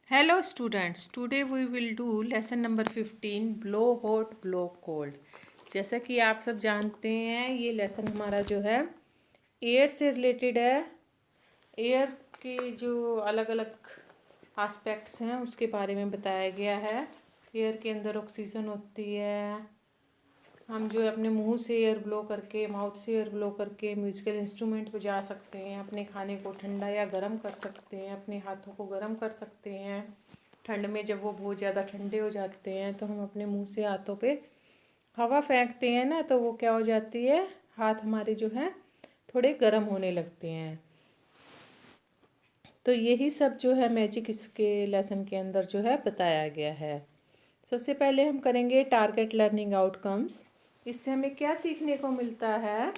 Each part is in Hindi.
Hello students, today we will do lesson number 15 blow hot blow cold। जैसा कि आप सब जानते हैं ये लेसन हमारा जो है एयर से रिलेटेड है। एयर के जो अलग अलग एस्पेक्ट्स हैं उसके बारे में बताया गया है। एयर के अंदर ऑक्सीजन होती है। हम जो है अपने मुंह से एयर ब्लो करके, माउथ से एयर ब्लो करके म्यूजिकल इंस्ट्रूमेंट बजा सकते हैं। अपने खाने को ठंडा या गर्म कर सकते हैं। अपने हाथों को गर्म कर सकते हैं। ठंड में जब वो बहुत ज़्यादा ठंडे हो जाते हैं तो हम अपने मुंह से हाथों पे हवा फेंकते हैं ना, तो वो क्या हो जाती है, हाथ हमारे जो है थोड़े गर्म होने लगते हैं। तो यही सब जो है मैजिक इसके लेसन के अंदर जो है बताया गया है। सबसे पहले हम करेंगे टारगेट लर्निंग आउटकम्स। इससे हमें क्या सीखने को मिलता है,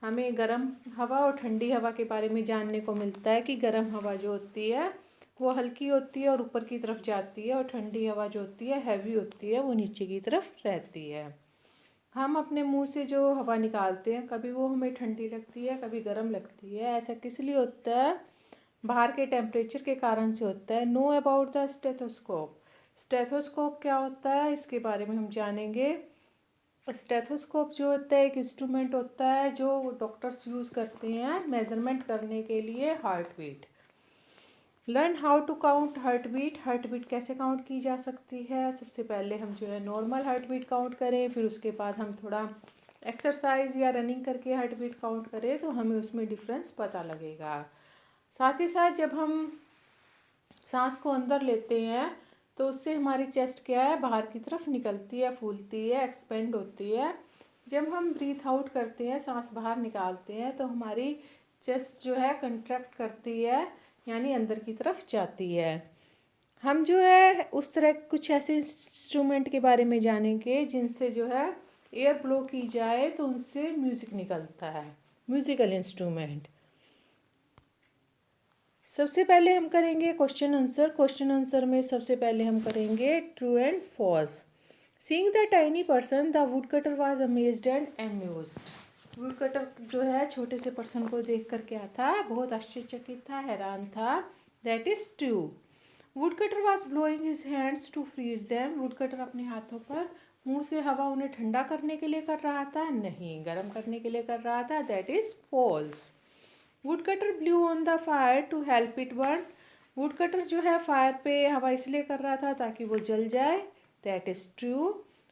हमें गर्म हवा और ठंडी हवा के बारे में जानने को मिलता है कि गर्म हवा जो होती है वो हल्की होती है और ऊपर की तरफ जाती है, और ठंडी हवा जो होती है हैवी होती है, वो नीचे की तरफ रहती है। हम अपने मुंह से जो हवा निकालते हैं कभी वो हमें ठंडी लगती है, कभी गर्म लगती है। ऐसा किस लिए होता है? बाहर के टेम्परेचर के कारण से होता है। Know about the stethoscope. Stethoscope क्या होता है इसके बारे में हम जानेंगे। स्टेथोस्कोप जो होता है एक इंस्ट्रूमेंट होता है जो डॉक्टर्स यूज़ करते हैं मेजरमेंट करने के लिए heart beat. Learn how to count heart beat. Heart beat कैसे काउंट की जा सकती है? सबसे पहले हम जो है नॉर्मल हार्ट बीट काउंट करें, फिर उसके बाद हम थोड़ा एक्सरसाइज या रनिंग करके हार्ट बीट काउंट करें तो हमें उसमें डिफरेंस पता लगेगा। साथ ही साथ जब हम सांस को अंदर लेते हैं तो उससे हमारी चेस्ट क्या है, बाहर की तरफ निकलती है, फूलती है, एक्सपेंड होती है। जब हम ब्रीथ आउट करते हैं, सांस बाहर निकालते हैं, तो हमारी चेस्ट जो है कंट्रैक्ट करती है, यानी अंदर की तरफ जाती है। हम जो है उस तरह कुछ ऐसे इंस्ट्रूमेंट के बारे में जानेंगे जिनसे जो है एयर ब्लो की जाए तो उनसे म्यूज़िक निकलता है, म्यूज़िकल इंस्ट्रूमेंट। सबसे पहले हम करेंगे क्वेश्चन आंसर। क्वेश्चन आंसर में सबसे पहले हम करेंगे true and false. Seeing the tiny person the wood cutter was amazed and amused. Wood cutter जो है छोटे से पर्सन को देख कर क्या था, बहुत आश्चर्यचकित था, हैरान था। That is true. Wood cutter was blowing his hands to freeze them. Wood cutter अपने हाथों पर मुंह से हवा उन्हें ठंडा करने के लिए कर रहा था, नहीं, गर्म करने के लिए कर रहा था। That is false. Woodcutter blew on the fire to help it burn. Woodcutter जो है फायर पे हवा इसलिए कर रहा था ताकि वो जल जाए। That is true.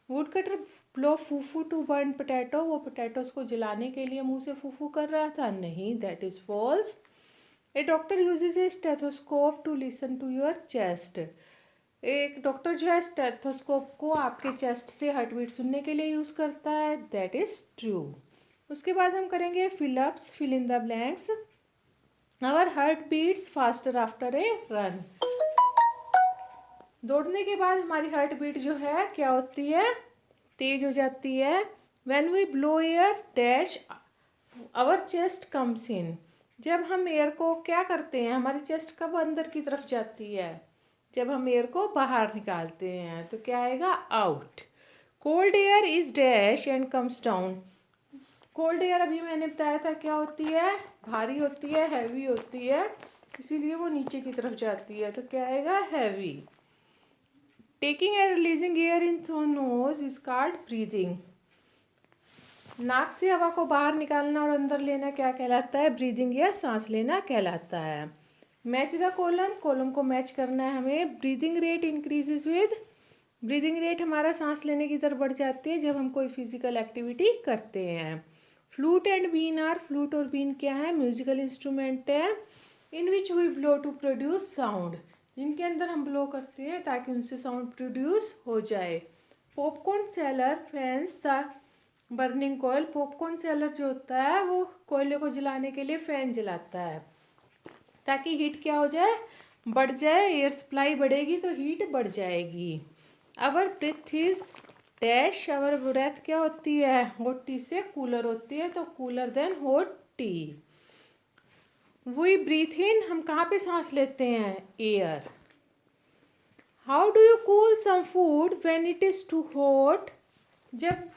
Woodcutter blow फूफू टू बर्न पोटैटो। वो पोटैटोज को जलाने के लिए मुंह से फूफू कर रहा था, नहीं, that is false. A doctor uses a stethoscope to listen to your chest. एक डॉक्टर जो है स्टेथोस्कोप को आपके चेस्ट से हार्ट बीट सुनने के लिए यूज़ करता है। That is true. उसके बाद हम करेंगे fill ups, fill in the blanks. Our heart beats faster after a run. दौड़ने के बाद हमारी हार्ट बीट जो है क्या होती है, तेज हो जाती है। When we blow air dash our chest comes in. जब हम एयर को क्या करते हैं, हमारी चेस्ट कब अंदर की तरफ जाती है, जब हम एयर को बाहर निकालते हैं, तो क्या आएगा, out. Cold air is dash and comes down. Cold air अभी मैंने बताया था क्या होती है, भारी होती है, हैवी होती है, इसीलिए वो नीचे की तरफ जाती है, तो क्या आएगा, heavy. Taking and releasing air in through nose is called breathing. नाक से हवा को बाहर निकालना और अंदर लेना क्या कहलाता है, ब्रीदिंग या सांस लेना कहलाता है। मैच द कॉलम, कॉलम को मैच करना है हमें। Breathing rate increases with. Breathing rate हमारा सांस लेने की तरफ बढ़ जाती है जब हम कोई फिजिकल एक्टिविटी करते हैं। Flute and bean are, flute और बीन क्या है, म्यूजिकल इंस्ट्रूमेंट है। In which we blow to produce sound, जिनके अंदर हम ब्लो करते हैं ताकि उनसे साउंड प्रोड्यूस हो जाए। Popcorn seller fans the burning coal. Popcorn seller जो होता है वो कोयले को जलाने के लिए फैन जलाता है ताकि हीट क्या हो जाए, बढ़ जाए, एयर सप्लाई बढ़ेगी तो हीट बढ़ जाएगी। Our breath is dash. Our breath क्या होती है, हॉट टी से कूलर होती है, तो cooler then hot tea. We breathe in, हम कहाँ पे सांस लेते हैं, air. How do you cool some food when it is too hot. जब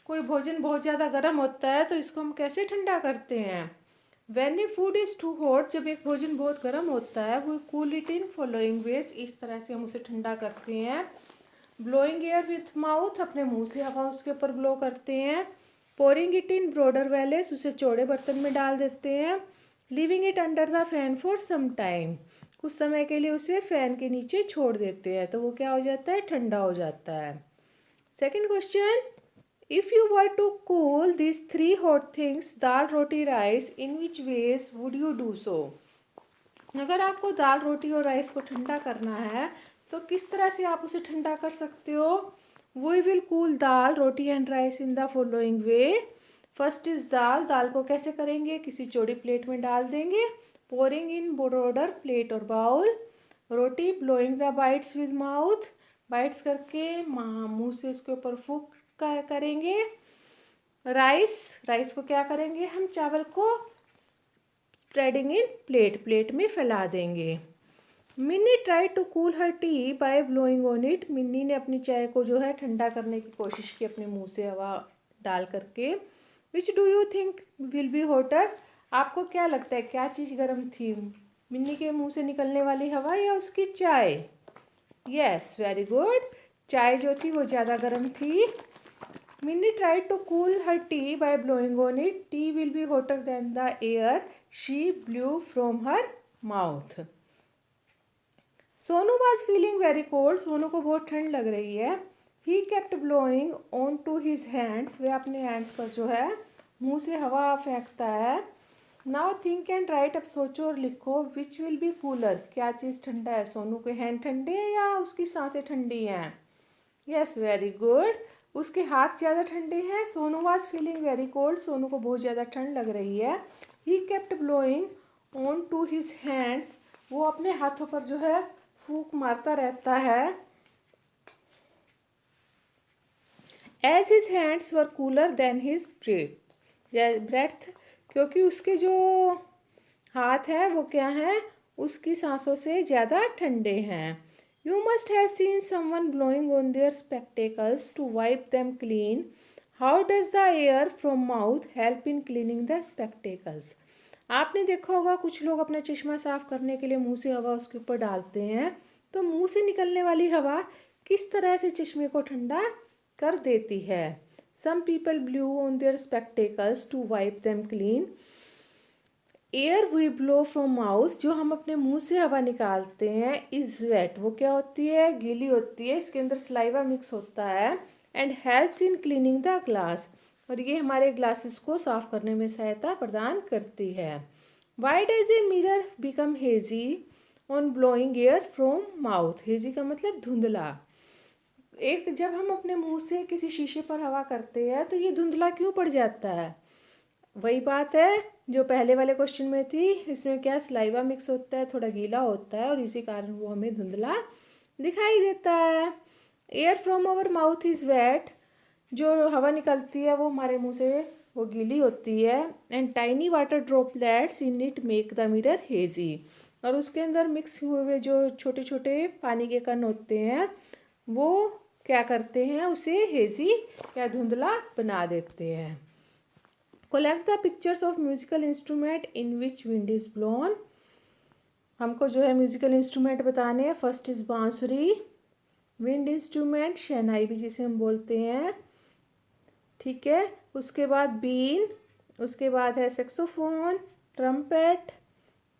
कोई भोजन बहुत ज़्यादा गर्म होता है तो इसको हम कैसे ठंडा करते हैं, when a food is too hot, जब एक भोजन बहुत गर्म होता है, वो cool it in following ways, इस तरह से हम उसे ठंडा करते हैं। ब्लोइंग एयर विथ माउथ, अपने मुंह से हवा उसके ऊपर ब्लो करते हैं। Pouring it in broader vessels, उसे चौड़े बर्तन में डाल देते हैं। Leaving it under the fan for some time, कुछ समय के लिए उसे फैन के नीचे छोड़ देते हैं, तो वो क्या हो जाता है, ठंडा हो जाता है। Second question, if you were to cool this three hot things, dal roti rice, in which ways would you do so. अगर आपको दाल रोटी और राइस को ठंडा करना है तो किस तरह से आप उसे ठंडा कर सकते हो। We will cool dal roti and rice in the following way. First is dal, दाल को कैसे करेंगे, किसी चौड़ी प्लेट में डाल देंगे। पोरिंग इन ब्रॉडर प्लेट और bowl. Roti, blowing the bites with mouth, bites करके मुंह से उसके ऊपर फूक करेंगे। राइस, राइस को क्या करेंगे, हम चावल को स्प्रेडिंग इन प्लेट, प्लेट में फैला देंगे। Minni try to cool her tea by blowing on it, Minni ने अपनी चाय को जो है ठंडा करने की कोशिश की अपने मुंह से हवा डाल करके। Which do you think will be voter, आपको क्या लगता है क्या चीज़ गर्म थी, मिन्नी के मुंह से निकलने वाली हवा या उसकी चाय। यस, वेरी गुड, चाय जो थी वो ज़्यादा गर्म थी। Minni try to cool her tea by blowing on it, tea will be hotter than the air she blew from her mouth. Sonu was feeling very cold, Sonu को बहुत ठंड लग रही है। He kept blowing on to his hands, वह अपने हैंड्स पर जो है मुंह से हवा फेंकता है। नाउ थिंक एंड राइट, अब सोचो और लिखो, विच विल बी कूलर, क्या चीज़ ठंडा है, सोनू के हैंड ठंडे हैं या उसकी सांसें ठंडी हैं। यस, वेरी गुड, उसके हाथ ज़्यादा ठंडे हैं। Sonu was feeling very cold, Sonu को बहुत ज़्यादा ठंड लग रही है। He kept blowing on to his hands, वो अपने हाथों पर जो है फूंक मारता रहता है। As his hands were cooler than his breath, क्योंकि उसके जो हाथ हैं वो क्या हैं, उसकी सांसों से ज़्यादा ठंडे हैं। You must have seen someone blowing on their spectacles to wipe them clean, how does the air from mouth help in cleaning the spectacles. आपने देखा होगा कुछ लोग अपना चश्मा साफ करने के लिए मुंह से हवा उसके ऊपर डालते हैं, तो मुंह से निकलने वाली हवा किस तरह से चश्मे को ठंडा कर देती है। Some people blew on their spectacles to wipe them clean. Air we blow from mouth, जो हम अपने मुंह से हवा निकालते हैं, इज वेट, वो क्या होती है, गीली होती है, इसके अंदर सलाइवा मिक्स होता है। And helps in cleaning the glass, और ये हमारे ग्लासेस को साफ करने में सहायता प्रदान करती है। Why does a mirror become hazy on blowing air from mouth, hazy का मतलब धुंधला। एक जब हम अपने मुंह से किसी शीशे पर हवा करते हैं तो ये धुंधला क्यों पड़ जाता है, वही बात है जो पहले वाले क्वेश्चन में थी, इसमें क्या सलाइवा मिक्स होता है, थोड़ा गीला होता है और इसी कारण वो हमें धुंधला दिखाई देता है। Air from our mouth is wet, जो हवा निकलती है वो हमारे मुंह से वो गीली होती है। And tiny water droplets in it make the mirror hazy, और उसके अंदर मिक्स हुए हुए जो छोटे छोटे पानी के कण होते हैं वो क्या करते हैं, उसे हेजी या धुंधला बना देते हैं। Collect the pictures of musical instrument in which wind is blown, हमको जो है म्यूजिकल इंस्ट्रूमेंट बताने हैं। फर्स्ट इज बांसुरी, विंड इंस्ट्रूमेंट शहनाई भी जिसे हम बोलते हैं, ठीक है। उसके बाद बीन, उसके बाद है सेक्सोफोन, ट्रम्पेट,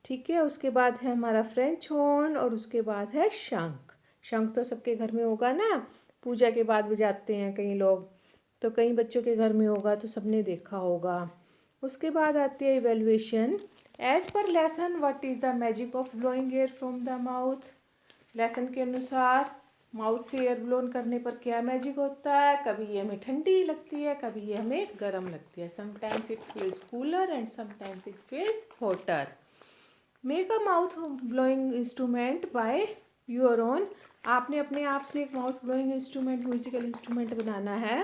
ठीक है। उसके बाद है हमारा फ्रेंच हॉर्न और उसके बाद है शंख। शंख तो सबके घर में होगा ना, पूजा के बाद बजाते हैं कई लोग, तो कई बच्चों के घर में होगा तो सबने देखा होगा। उसके बाद आती है evaluation. As per lesson what is the magic of blowing air from the mouth, lesson के अनुसार माउथ से एयर ब्लोन करने पर क्या मैजिक होता है, कभी ये हमें ठंडी लगती है, कभी ये हमें गर्म लगती है। Sometimes it feels cooler and sometimes it feels hotter. Make a mouth blowing instrument by your own, आपने अपने आप से एक mouth blowing instrument musical instrument बनाना है।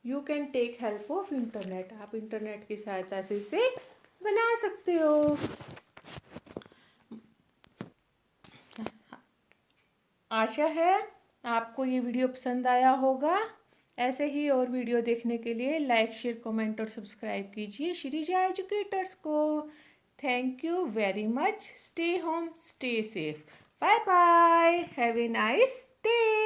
You can take help of internet, आप इंटरनेट की सहायता से इसे बना सकते हो। आशा है आपको ये वीडियो पसंद आया होगा। ऐसे ही और वीडियो देखने के लिए लाइक शेयर कमेंट और सब्सक्राइब कीजिए श्रीजा एजुकेटर्स को। Thank you very much. Stay home, stay safe. Bye bye. Have a nice day.